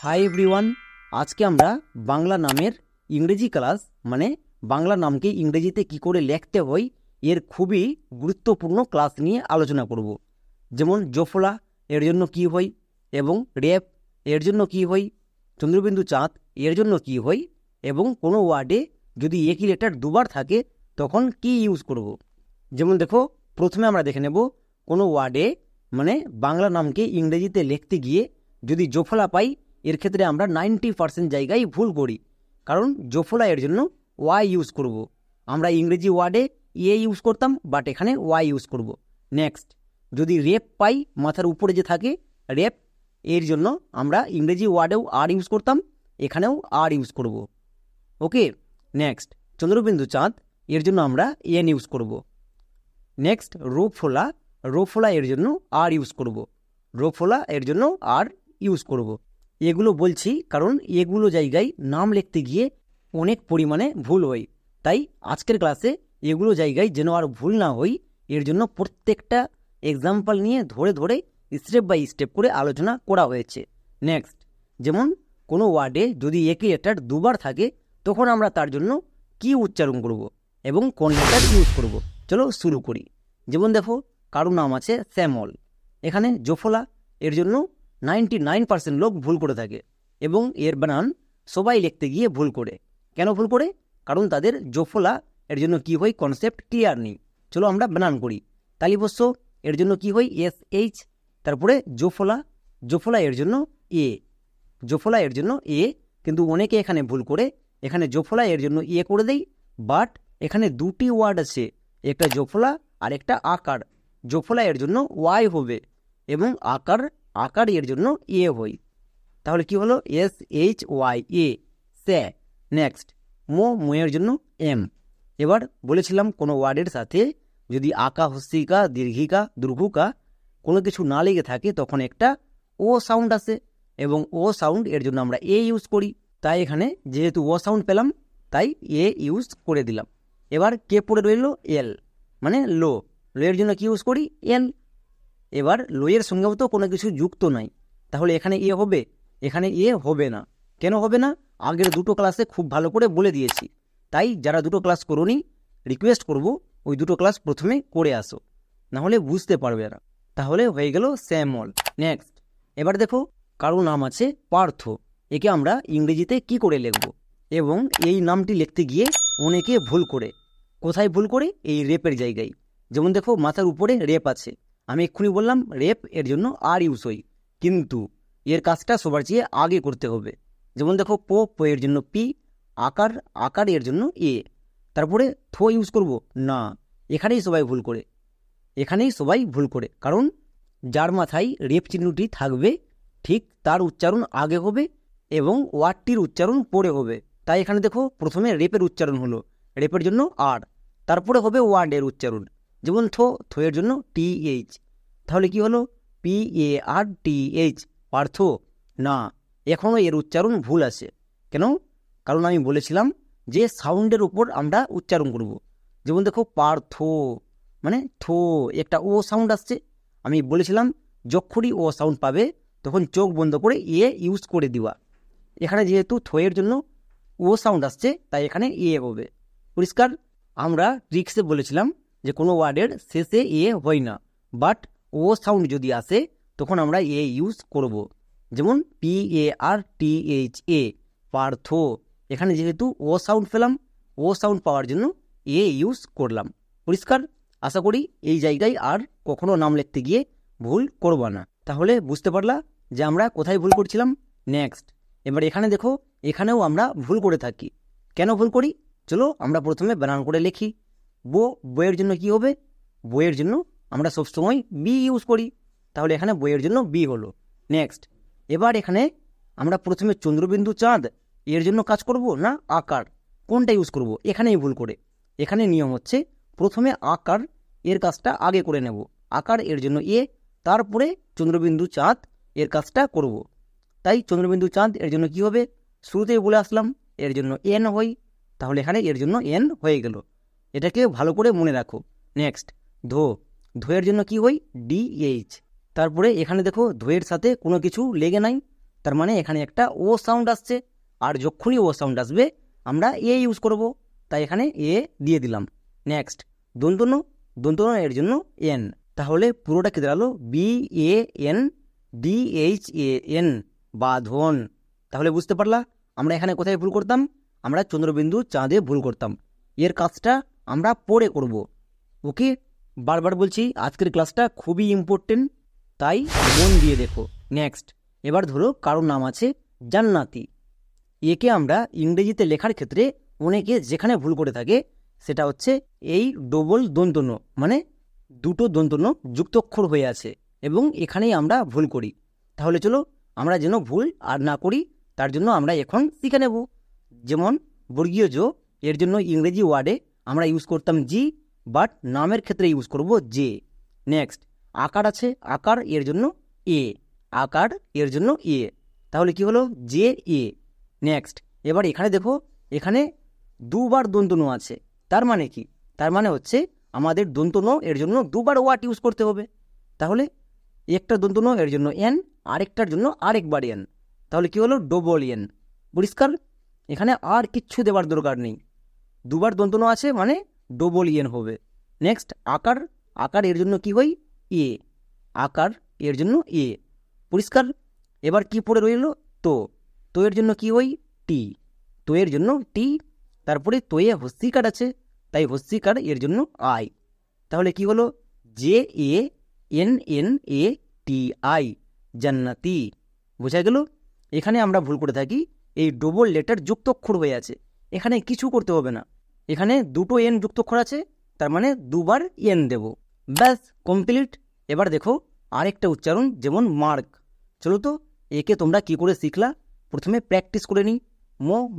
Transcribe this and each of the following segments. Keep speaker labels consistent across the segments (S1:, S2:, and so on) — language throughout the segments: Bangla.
S1: হাই এভরিওয়ান, আজকে আমরা বাংলা নামের ইংরেজি ক্লাস মানে বাংলা নামকে ইংরেজিতে কি করে লিখতে হয় এর খুবই গুরুত্বপূর্ণ ক্লাস নিয়ে আলোচনা করব। যেমন জোফলা এর জন্য কি হয়, এবং রেপ এর জন্য কি হয়, চন্দ্রবিন্দু চাঁদ এর জন্য কি হয়, এবং কোনো ওয়ার্ডে যদি একই লেটার দুবার থাকে তখন কি ইউজ করব। যেমন দেখো, প্রথমে আমরা দেখে নেব কোনো ওয়ার্ডে মানে বাংলা নামকে ইংরেজিতে লিখতে গিয়ে যদি জোফলা পাই, এর ক্ষেত্রে আমরা 90% জায়গায় ভুল করি, কারণ জোফলা এর জন্য ওয়াই ইউজ করব। আমরা ইংরেজি ওয়ার্ডে এ ইউজ করতাম, বাট এখানে ওয়াই ইউজ করব। নেক্সট, যদি রেপ পাই, মাথার উপরে যে থাকে রেপ, এর জন্য আমরা ইংরেজি ওয়ার্ডেও আর ইউজ করতাম, এখানেও আর ইউজ করব। ওকে, নেক্সট, চন্দ্রবিন্দু চাঁদ এর জন্য আমরা এন ইউজ করব। নেক্সট, রোফলা এর জন্য আর ইউজ করব। রোফলা এর জন্য আর ইউজ করব। এগুলো বলছি কারণ এগুলো জায়গায় নাম লিখতে গিয়ে অনেক পরিমাণে ভুল হয়, তাই আজকের ক্লাসে এগুলো জায়গায় যেন আর ভুল না হয় এর জন্য প্রত্যেকটা এক্সাম্পল নিয়ে ধরে ধরে স্টেপ বাই স্টেপ করে আলোচনা করা হয়েছে। নেক্সট, যেমন কোনো ওয়ার্ডে যদি একই লেটার দুবার থাকে তখন আমরা তার জন্য কি উচ্চারণ করব এবং কোন লেটার ইউজ করব। চলো শুরু করি। যেমন দেখো, কারো নাম আছে শ্যামল, এখানে জোফলা এর জন্য 99% লোক ভুল করে থাকে, এবং এর বানান সবাই লিখতে গিয়ে ভুল করে। কেন ভুল করে? কারণ তাদের জোফলা এর জন্য কি হয় কনসেপ্ট ক্লিয়ার নেই। চলো আমরা বানান করি। তালিবস্য এর জন্য কি হয় SH, তারপরে জোফলা এর জন্য এ, কিন্তু অনেকে এখানে ভুল করে, এখানে জোফলা এর জন্য করে দেই, বাট এখানে দুটি ওয়ার্ড আছে, একটা জোফলা আর একটা আকার। জোফলা এর জন্য ওয়াই হবে এবং আকার এর জন্য এ হয়, তাহলে কি হলো SHYA, স্যা। নেক্সট, মোয়ের জন্য এম। এবার বলেছিলাম কোনো ওয়ার্ডের সাথে যদি আকা, হস্যিকা, দীর্ঘিকা, দুর্ঘুকা কোনো কিছু না লেগে থাকে তখন একটা ও সাউন্ড আসে, এবং ও সাউন্ড এর জন্য আমরা এ ইউজ করি। তাই এখানে যেহেতু ও সাউন্ড পেলাম তাই এ ইউজ করে দিলাম। এবার কে পড়ে রইল এল, মানে লো এর জন্য কি ইউজ করি এল। এবার লোয়ের সঙ্গেও তো কোনো কিছু যুক্ত নাই, তাহলে এখানে এ হবে, এখানে এ হবে না। কেন হবে না? আগের দুটো ক্লাসে খুব ভালো করে বলে দিয়েছি, তাই যারা দুটো ক্লাস করোনি রিকোয়েস্ট করব ওই দুটো ক্লাস প্রথমে করে আসো, নাহলে বুঝতে পারবে না। তাহলে হয়ে গেল শ্যামল। নেক্সট, এবার দেখো কারো নাম আছে পার্থ, একে আমরা ইংরেজিতে কি করে লিখব, এবং এই নামটি লিখতে গিয়ে অনেকে ভুল করে। কোথায় ভুল করে? এই রেপের জায়গায়। যেমন দেখো, মাথার উপরে রেপ আছে, আমি এক্ষুনি বললাম রেপ এর জন্য আর ইউজ হই, কিন্তু এর কাজটা সবার চেয়ে আগে করতে হবে। যেমন দেখো, পো এর জন্য পি, আকার এর জন্য এ, তারপরে থো ইউজ করব না। এখানেই সবাই ভুল করে, কারণ যার মাথায় রেপ চিহ্নটি থাকবে ঠিক তার উচ্চারণ আগে হবে এবং ওয়ার্ডটির উচ্চারণ পরে হবে। তাই এখানে দেখো, প্রথমে রেপের উচ্চারণ হলো, রেপের জন্য আর, তারপরে হবে ওয়ার্ডের উচ্চারণ। যেমন থো এর জন্য TH, তাহলে কি হলো PARTH, পার্থ না, এখনও এর উচ্চারণ ভুল আছে। কেন? কারণ আমি বলেছিলাম যে সাউন্ডের উপর আমরা উচ্চারণ করব। যেমন দেখো, পার্থ মানে থো, একটা ও সাউন্ড আসছে, আমি বলেছিলাম যখনই ও সাউন্ড পাবে তখন চোখ বন্ধ করে ইউজ করে দিবা। এখানে যেহেতু থো এর জন্য ও সাউন্ড আসছে তাই এখানে হবে। পরিষ্কার? আমরা ট্রিক্সে বলেছিলাম যে কোনো ওয়ার্ডের শেষে হয় না, বাট ও সাউন্ড যদি আসে তখন আমরা ইউজ করব। যেমন PARTHA, পার্থ, এখানে যেহেতু ও সাউন্ড পেলাম, ও সাউন্ড পাওয়ার জন্য ইউজ করলাম। পরিষ্কার? আশা করি এই জায়গায় আর কখনো নাম লিখতে গিয়ে ভুল করব না। তাহলে বুঝতে পারলা যে আমরা কোথায় ভুল করছিলাম। নেক্সট, এবার এখানে দেখো, এখানেও আমরা ভুল করে থাকি। কেন ভুল করি? চলো আমরা প্রথমে বানান করে লিখি। বইয়ের জন্য কি হবে? বইয়ের জন্য আমরা সবসময় বি ইউজ করি, তাহলে এখানে বইয়ের জন্য বি হলো। নেক্সট, এবার এখানে আমরা প্রথমে চন্দ্রবিন্দু চাঁদ এর জন্য কাজ করব না আকার, কোনটা ইউজ করব? এখানেই ভুল করে। এখানে নিয়ম হচ্ছে প্রথমে আকার এর কাজটা আগে করে নেব, আকার এর জন্য তারপরে চন্দ্রবিন্দু চাঁদ এর কাজটা করব। তাই চন্দ্রবিন্দু চাঁদ এর জন্য কি হবে? শুরুতেই বলে আসলাম এর জন্য এন হয়, তাহলে এখানে এর জন্য এন হয়ে গেল। এটাকে ভালো করে মনে রাখো। নেক্সট, ধোয়ের জন্য কি হয়? DH, তারপরে এখানে দেখো ধোয়ের সাথে কোনো কিছু লেগে নাই, তার মানে এখানে একটা ও সাউন্ড আসছে, আর যখনই ও সাউন্ড আসবে আমরা এ ইউজ করব, তাই এখানে এ দিয়ে দিলাম। নেক্সট দন্তন্য, দন্তন্য এর জন্য এন, তাহলে পুরোটা কি দাঁড়ালো BANDHAN, বাঁধন। তাহলে বুঝতে পারলা আমরা এখানে কোথায় ভুল করতাম, আমরা চন্দ্রবিন্দু চাঁদে ভুল করতাম। এর কাজটা আমরা পরে করব। ওকে, বারবার বলছি আজকের ক্লাসটা খুবই ইম্পর্টেন্ট, তাই মন দিয়ে দেখো। নেক্সট এবার ধরো কারোর নাম আছে জান্নাতি। একে আমরা ইংরেজিতে লেখার ক্ষেত্রে অনেকে যেখানে ভুল করে থাকে সেটা হচ্ছে এই ডবল দন্তন্য, মানে দুটো দন্তন্য যুক্তক্ষর হয়ে আছে, এবং এখানেই আমরা ভুল করি। তাহলে চলো আমরা যেন ভুল আর না করি তার জন্য আমরা এখন শিখে নেব। যেমন বর্গীয় জ এর জন্য ইংরেজি ওয়ার্ডে আমরা ইউজ করতাম জি, বাট নামের ক্ষেত্রে ইউজ করব জে। নেক্সট আকার আছে, আকার এর জন্য এ, আকার এর জন্য এ, তাহলে কি হলো জে এ। নেক্সট এবার এখানে দেখো, এখানে দুবার দন্তন্য আছে, তার মানে কি, তার মানে হচ্ছে আমাদের দন্তন্য এর জন্য দুবার ওয়াট ইউজ করতে হবে। তাহলে একটা দন্তন্য এর জন্য এন, আরেকটার জন্য আরেকবার এন, তাহলে কি হলো ডবল এন। পরিষ্কার, এখানে আর কিচ্ছু দেওয়ার দরকার নেই, দুবার দন্তন্য আছে মানে ডবল এন হবে। নেক্সট আকার, আকার এর জন্য কি হয় এ, আকার এর জন্য এ। পরিষ্কার, এবার কি পড়ে রইল তো, তো এর জন্য কি হয় টি, তো এর জন্য টি, তারপরে তোয়ে হস্যিকার আছে, তাই হস্যিকার এর জন্য আই, তাহলে কি হলো JANNATI, জান্নাতি। বোঝা গেল? এখানে আমরা ভুল করে থাকি, এই ডবল লেটার যুক্তক্ষর হয়ে আছে, এখানে কিছু করতে হবে না, এখানে দুটো এন যুক্তক্ষর আছে, তার মানে দুবার এন দেব, ব্যাস কমপ্লিট। এবার দেখো আরেকটা উচ্চারণ, যেমন মার্ক। চলো তো একে তোমরা কি করে শিখলা প্রথমে প্র্যাকটিস করে নিই।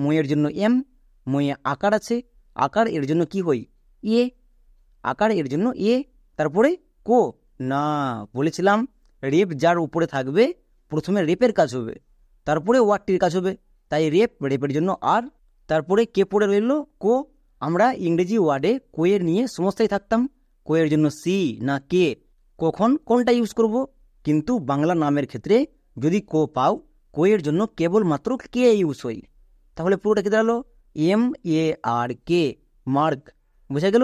S1: ময়ের জন্য এম, ময়ে আকার আছে, আকার এর জন্য কি হই এ, আকার এর জন্য এ, তারপরে কো না, বলেছিলাম রেপ যার উপরে থাকবে প্রথমে রেপের কাজ হবে, তারপরে ওয়ার্ডটির কাজ হবে, তাই রেপ, রেপের জন্য আর, তারপরে কে পড়ে রইল কো। আমরা ইংরেজি ওয়ার্ডে কোয়ের নিয়ে সমস্যায় থাকতাম, কোয়ের জন্য সি না কে, কখন কোনটা ইউজ করব, কিন্তু বাংলা নামের ক্ষেত্রে যদি কো পাও, কোয়ের জন্য কেবলমাত্র কে ইউজ হয়, তাহলে পুরোটা কি দাঁড়ালো MARK, মার্ক। বোঝা গেল?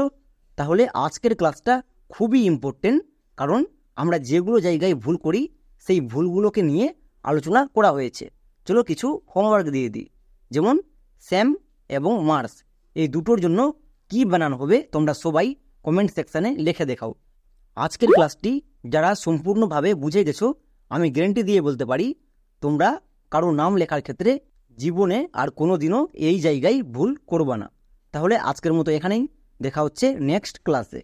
S1: তাহলে আজকের ক্লাসটা খুবই ইম্পর্টেন্ট, কারণ আমরা যেগুলো জায়গায় ভুল করি সেই ভুলগুলোকে নিয়ে আলোচনা করা হয়েছে। চলো কিছু হোমওয়ার্ক দিয়ে দিই, যেমন স্যাম এবং মার্স এই দুটোর জন্য কি বানানো হবে তোমরা সবাই কমেন্ট সেকশানে লিখে দেখাও। আজকের ক্লাসটি যারা সম্পূর্ণভাবে বুঝে গেছো, আমি গ্যারান্টি দিয়ে বলতে পারি তোমরা কারো নাম লেখার ক্ষেত্রে জীবনে আর কোনো দিনও এই জায়গায় ভুল করবা না। তাহলে আজকের মতো এখানেই, দেখা হচ্ছে নেক্সট ক্লাসে।